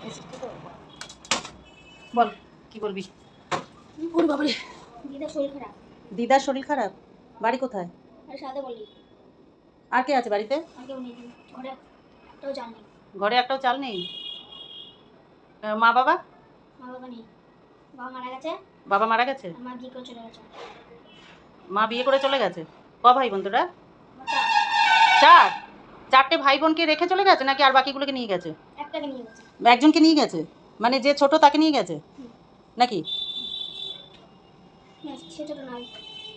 এসেছি তো, বল কি বলবি? ওরে বাবারে, দিদার শরীর খারাপ। দিদার শরীর খারাপ? বাড়ি কোথায়? আর সাথে বলি আর কে আছে বাড়িতে? আর কেউ নেই, ঘরে একটাও চাল নেই। ঘরে একটাও চাল নেই? মা বাবা? মা বাবা নেই, বাবা মারা গেছে। বাবা মারা গেছে? মা বিয়ে করে চলে গেছে। মা বিয়ে করে চলে গেছে? ক ভাই বোন তোরা? আমার চাল। চার? চারটে ভাই বোনকে রেখে চলে গেছে নাকি আর বাকিগুলোকে নিয়ে গেছে? একটাকে নিয়ে গেছে। একজনকে নিয়ে গেছে মানে যে ছোট তাকে নিয়ে গেছে নাকি? না, সে ছোট নয়,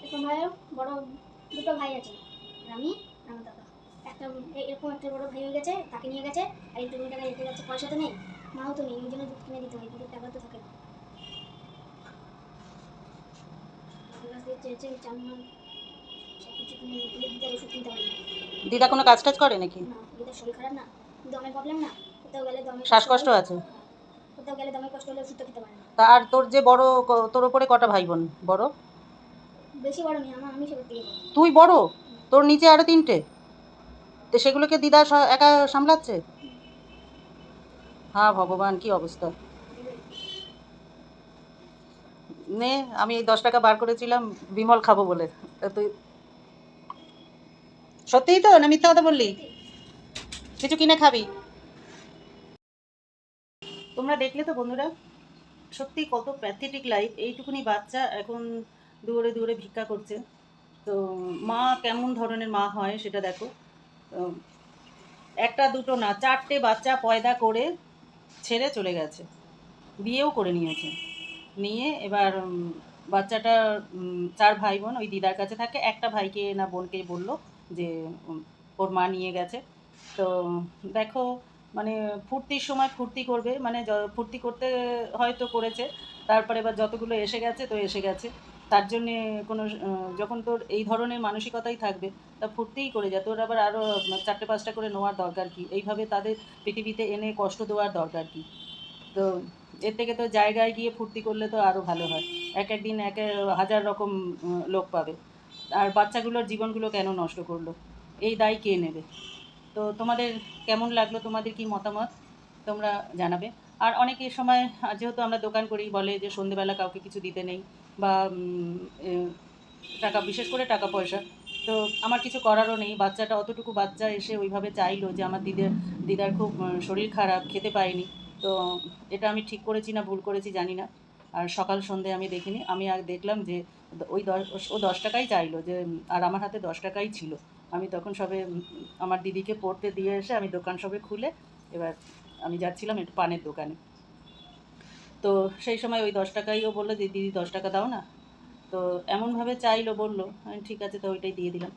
এরকম ভাইয়ের বড় দুটো ভাই আছে, আর আমি আর আমার দাদা। একটা এরকম একটা বড় ভাই হয়ে গেছে, তাকে নিয়ে গেছে। আর এই 2 টাকা রেখে গেছে, পয়সা তো নেই, মাও তো নেই, ওই জন্য দুধ কিনে দিতে হয়, দুধের টাকা তো থাকে না। আমার কাছ থেকে চেয়েছে চাল মাল সব কিছু কিনে দিলে, দিদার ওষুধ কিনতে পারি না। দিদা কোনো কাজ টাজ করে নাকি? না, দিদার শরীর খারাপ না, দমের প্রবলেম না, কোথাও গেলে দমে শ্বাসকষ্ট আছে? কোথাও গেলে দমে কষ্ট হলে ওষুধ তো খেতে পারে না। তা আর তোর যে বড়, তোর ওপরে কটা ভাই বোন? বড়? বেশি বড় নেই, আমি সবার থেকে বড়। তুই বড়? তোর নিচে আরো তিনটে? তো সেগুলোকে দিদা একা সামলাচ্ছে? হ্যাঁ ভগবান, কি অবস্থা! নে, আমি 10 টাকা বার করেছিলাম বিমল খাবো বলে। তুই সত্যিই তো না মিথ্যা কথা বললি? কিছু কিনে খাবি? তোমরা দেখলে তো বন্ধুরা, সত্যি কত প্যাথেটিক লাইফ। এইটুকুনি বাচ্চা এখন দূরে দূরে ভিক্ষা করছে। তো মা কেমন ধরনের মা হয় সেটা দেখো। একটা দুটো না, 4টে বাচ্চা পয়দা করে ছেড়ে চলে গেছে, বিয়েও করে নিয়েছে। নিয়ে এবার বাচ্চাটা 4 ভাই বোন ওই দিদার কাছে থাকে। একটা ভাইকে না বোনকে বললো যে ওর মা নিয়ে গেছে। তো দেখো, মানে ফুর্তির সময় ফুর্তি করবে, মানে ফুর্তি করতে হয়তো করেছে, তারপরে এবার যতগুলো এসে গেছে তো এসে গেছে। তার জন্যে কোনো যখন তোর এই ধরনের মানসিকতাই থাকবে, তা ফুর্তিই করে যা। তোর আবার আরও 4টে 5টা করে নেওয়ার দরকার কী? এইভাবে তাদের পৃথিবীতে এনে কষ্ট দেওয়ার দরকার কী? তো এর থেকে তো জায়গায় গিয়ে ফুর্তি করলে তো আরও ভালো হয়। এক একদিন হাজার রকম লোক পাবে। আর বাচ্চাগুলোর জীবনগুলো কেন নষ্ট করলো? এই দায় কে নেবে? তো তোমাদের কেমন লাগলো? তোমাদের কি মতামত তোমরা জানাবে। আর অনেকের সময় যেহেতু আমরা দোকান করি, বলে যে সন্ধেবেলা কাউকে কিছু দিতে নেই বা টাকা, বিশেষ করে টাকা পয়সা। তো আমার কিছু করারও নেই। বাচ্চাটা, অতটুকু বাচ্চা এসে ওইভাবে চাইলো যে আমার দিদার খুব শরীর খারাপ, খেতে পায়নি। তো এটা আমি ঠিক করেছি না ভুল করেছি জানি না। আর সকাল সন্ধে আমি দেখিনি। আমি আর দেখলাম যে ওই ও 10 টাকাই চাইলো, যে আর আমার হাতে 10 টাকাই ছিল। আমি তখন সবে আমার দিদিকে পড়তে দিয়ে এসে আমি দোকান সবে খুলে এবার আমি যাচ্ছিলাম একটু পানের দোকানে। তো সেই সময় ওই 10 টাকাই ও বললো যে দিদি 10 টাকা দাও না। তো এমনভাবে চাইলো, বললো, আমি ঠিক আছে তো ওইটাই দিয়ে দিলাম।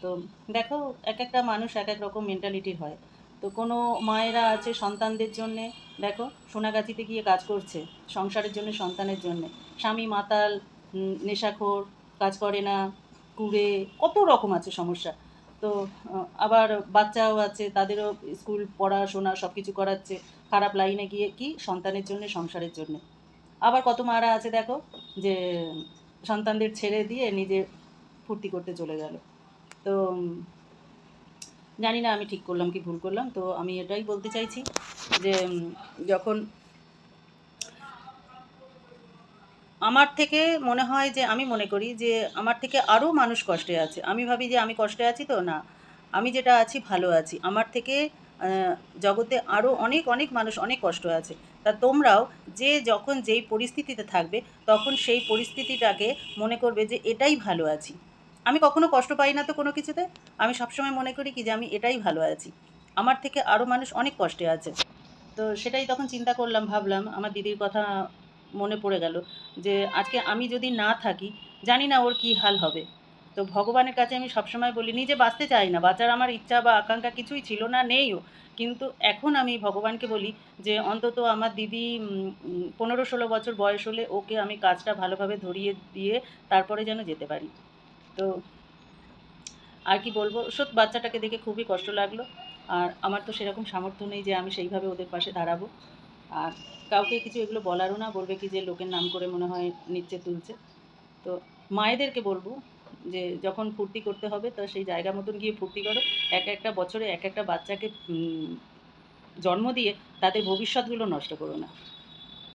তো দেখো, এক একটা মানুষ এক এক রকম মেন্টালিটির হয়। তো কোনো মায়েরা আছে সন্তানদের জন্যে, দেখো সোনাগাছিতে গিয়ে কাজ করছে সংসারের জন্য, সন্তানের জন্যে। স্বামী মাতাল, নেশাখোর, কাজ করে না, কুড়ে, কত রকম আছে সমস্যা। তো আবার বাচ্চাও আছে, তাদেরও স্কুল পড়াশোনা সব কিছু করাচ্ছে, খারাপ লাইনে গিয়ে কি সন্তানের জন্যে, সংসারের জন্যে। আবার কত মারা আছে দেখো, যে সন্তানদের ছেড়ে দিয়ে নিজে ফুর্তি করতে চলে গেল। তো জানি না আমি ঠিক করলাম কি ভুল করলাম। তো আমি এটাই বলতে চাইছি যে যখন আমার থেকে মনে হয়, যে আমি মনে করি যে আমার থেকে আরও মানুষ কষ্টে আছে। আমি ভাবি যে আমি কষ্টে আছি, তো না, আমি যেটা আছি ভালো আছি। আমার থেকে জগতে আরও অনেক অনেক মানুষ অনেক কষ্ট আছে। তা তোমরাও যে যখন যেই পরিস্থিতিতে থাকবে, তখন সেই পরিস্থিতিটাকে মনে করবে যে এটাই ভালো আছি। আমি কখনো কষ্ট পাই না তো কোনো কিছুতে। আমি সবসময় মনে করি কি যে আমি এটাই ভালো আছি, আমার থেকে আরও মানুষ অনেক কষ্টে আছে। তো সেটাই তখন চিন্তা করলাম, ভাবলাম, আমার দিদির কথা মনে পড়ে গেল যে আজকে আমি যদি না থাকি, জানি না ওর কী হাল হবে। তো ভগবানের কাছে আমি সবসময় বলি, নিজে বাঁচতে চাই না, বাঁচার আমার ইচ্ছা বা আকাঙ্ক্ষা কিছুই ছিল না, নেইও। কিন্তু এখন আমি ভগবানকে বলি যে অন্তত আমার দিদি 15-16 বছর বয়স হলে ওকে আমি কাজটা ভালোভাবে ধরিয়ে দিয়ে তারপরে যেন যেতে পারি। তো আর কি বলবো, সত্যি বাচ্চাটাকে দেখে খুবই কষ্ট লাগলো। আর আমার তো সেরকম সামর্থ্য নেই যে আমি সেইভাবে ওদের পাশে দাঁড়াবো। আর কাউকে কিছু এগুলো বলারও না, বলবে কি যে লোকের নাম করে মনে হয় নিচে তুলছে। তো মায়েদেরকে বলবো যে যখন ফুর্তি করতে হবে, তো সেই জায়গা মতন গিয়ে ফুর্তি করো। এক একটা বছরে এক একটা বাচ্চাকে জন্ম দিয়ে তাদের ভবিষ্যৎগুলো নষ্ট করো না।